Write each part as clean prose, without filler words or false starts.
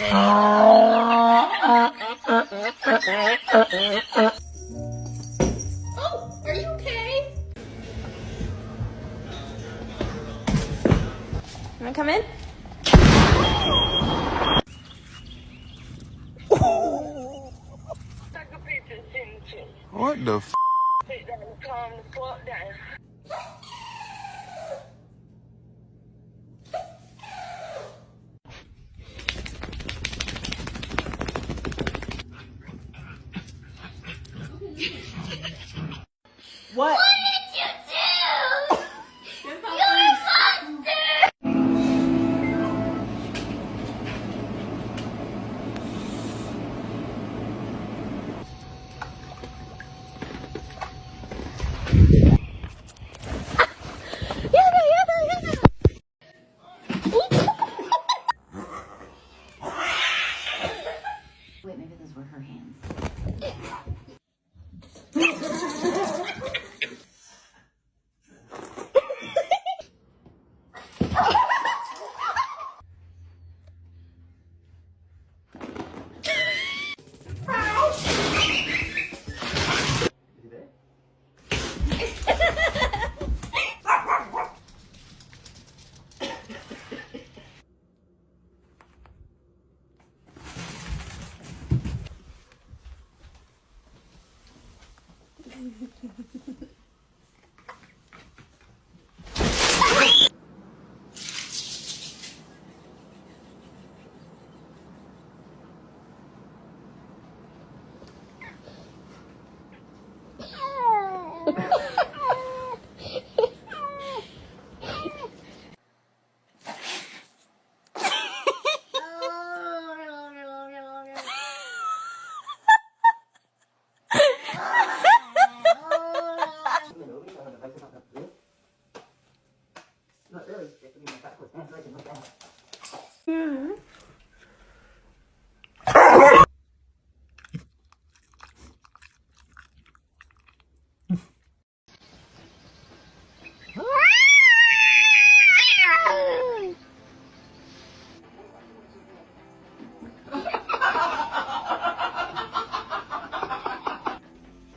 Oh, are you okay? You wanna come in? What the f? What? What did you do? You're a monster! Wait, maybe those were her hands.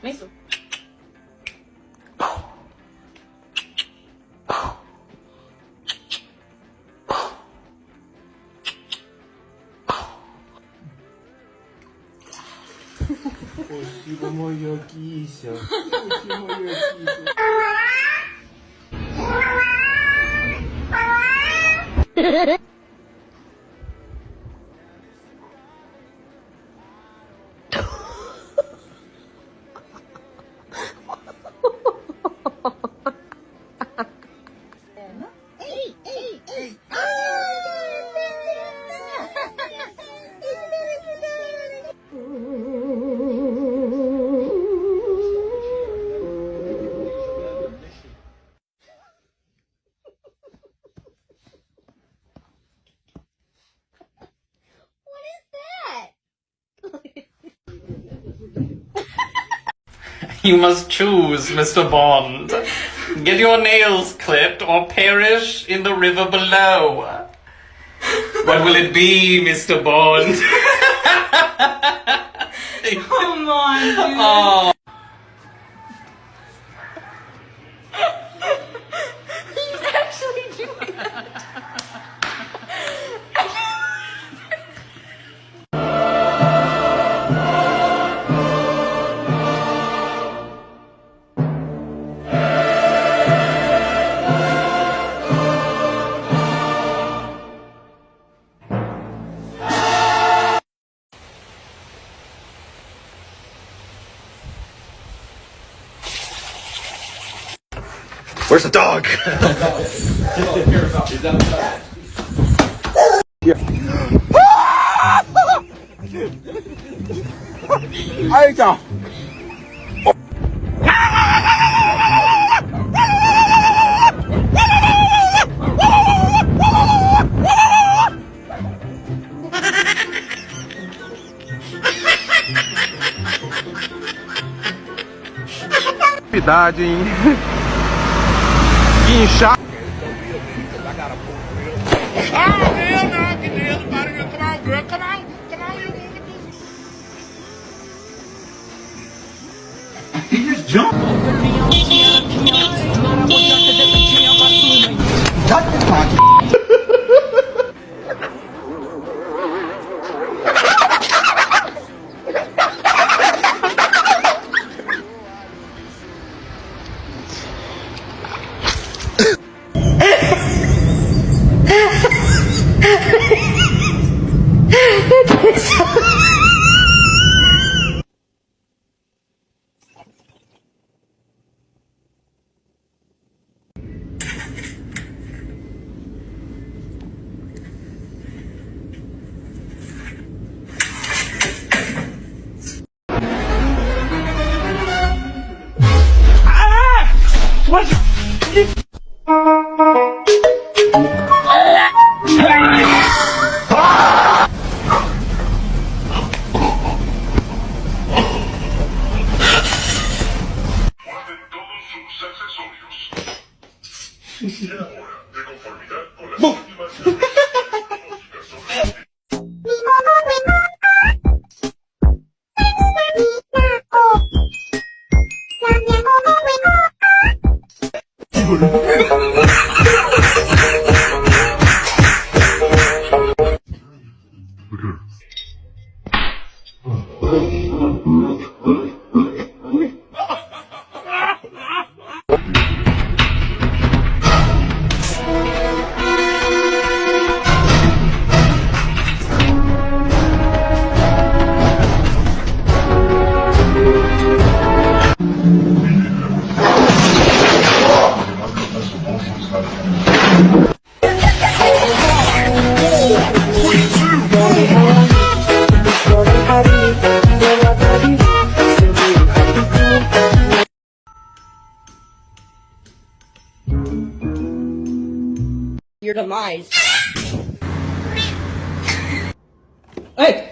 Mason. Спасибо, моя кися. Спасибо, моя кися. You must choose, Mr. Bond. Get your nails clipped or perish in the river below. What will it be, Mr. Bond? Come on, dude. Oh. He's actually doing it. Where's the dog? Ahí está. Novidade, hein? Inchar. Oh, hell no, get the hell out of here. Come on, girl, come on. jump. Your demise. Hey!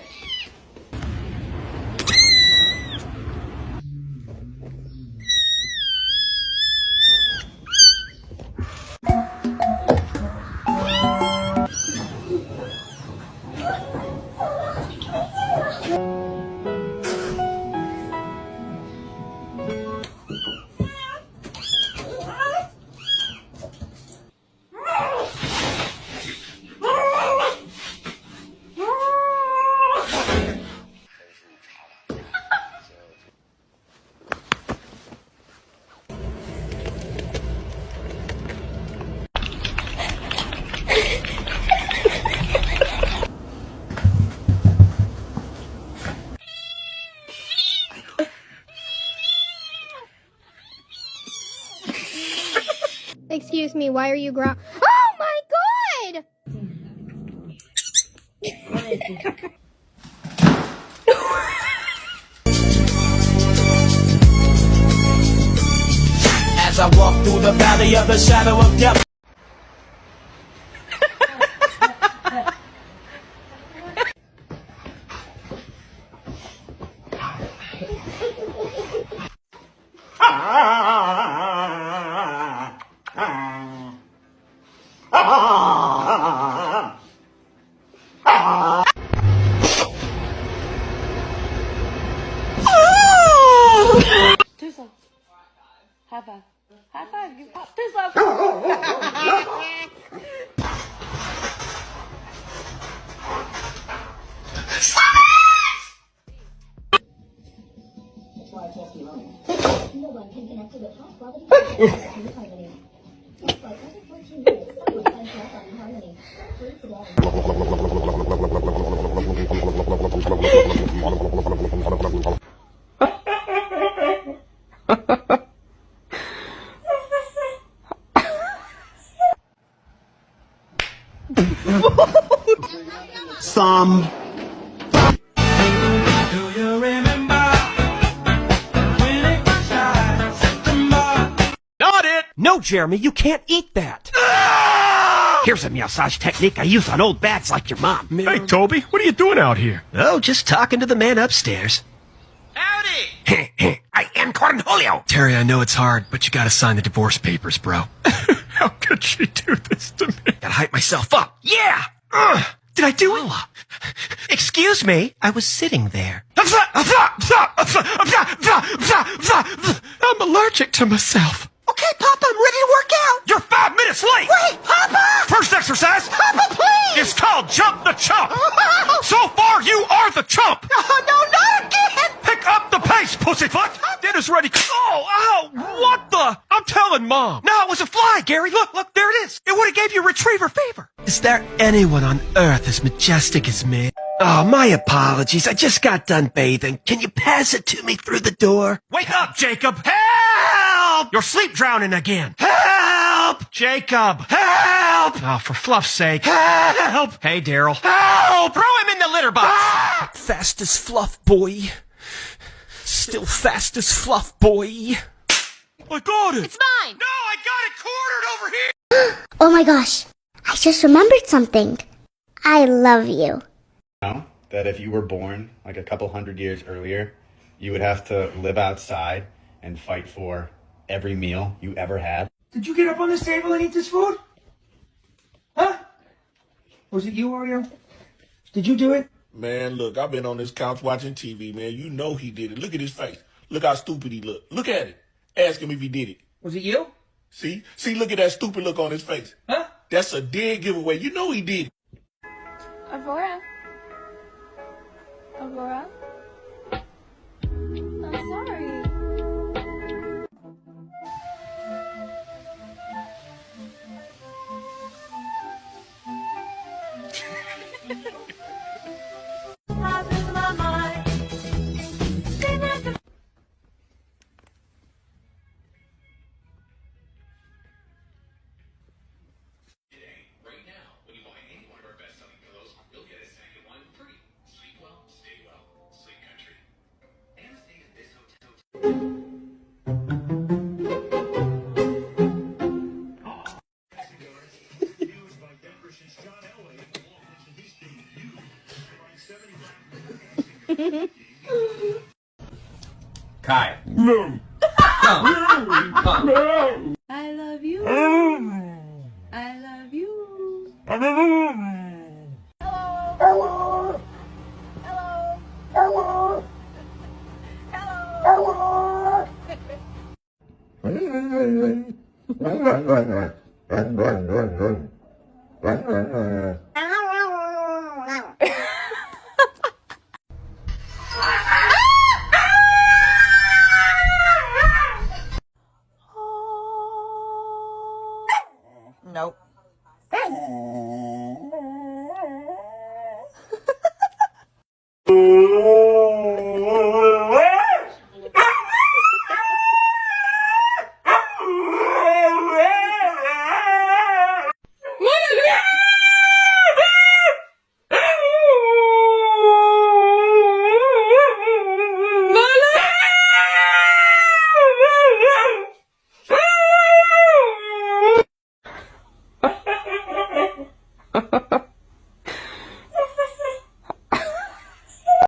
Excuse me, why are you Oh my god! As I walk through the valley of the shadow of death. Two sloths. High five. High five. You pop two sloths. No one can connect to the top quality in harmony. Just like every 14 minutes, someone finds out on harmony. Free today. Some. Do you remember when it was September? Got it! No, Jeremy, you can't eat that. Here's a massage technique I use on old bags like your mom. Hey, Toby, what are you doing out here? Oh, just talking to the man upstairs. Howdy! I am Cornholio. Terry, I know it's hard, but you gotta sign the divorce papers, bro. How could she do this to me? Gotta hype myself up. Yeah! Did I do it? Excuse me, I was sitting there. I'm allergic to myself. Okay, Papa, I'm ready to work out. You're 5 minutes late. Wait, Papa! First exercise. Papa, please! It's called jump the chump. So far, you are the chump. No, not again. Pick up the pace, pussyfoot. Dinner's ready. Oh, what the? I'm telling Mom. No, it was a fly, Gary. Look, there it is. It would have gave you retriever fever. Is there anyone on earth as majestic as me? Oh, my apologies. I just got done bathing. Can you pass it to me through the door? Wake up, Jacob. Help! You're sleep drowning again. Help! Jacob. Help! Oh, for fluff's sake. Help! Hey, Daryl. Help! Throw him in the litter box. Fast as fluff, boy. Still fast as fluff, boy. I got it. It's mine. No, I got it quartered over here. Oh my gosh. I just remembered something. I love you. Know that if you were born like a couple hundred years earlier, you would have to live outside and fight for every meal you ever had. Did you get up on this table and eat this food? Huh? Was it you, Oreo? Did you do it? Man, look, I've been on this couch watching TV, man. You know he did it. Look at his face. Look how stupid he look. Look at it. Ask him if he did it. Was it you? See, look at that stupid look on his face. Huh? That's a dead giveaway. You know he did. Aurora. Aurora. I'm sorry. Kai. I love you. I love you. Nope.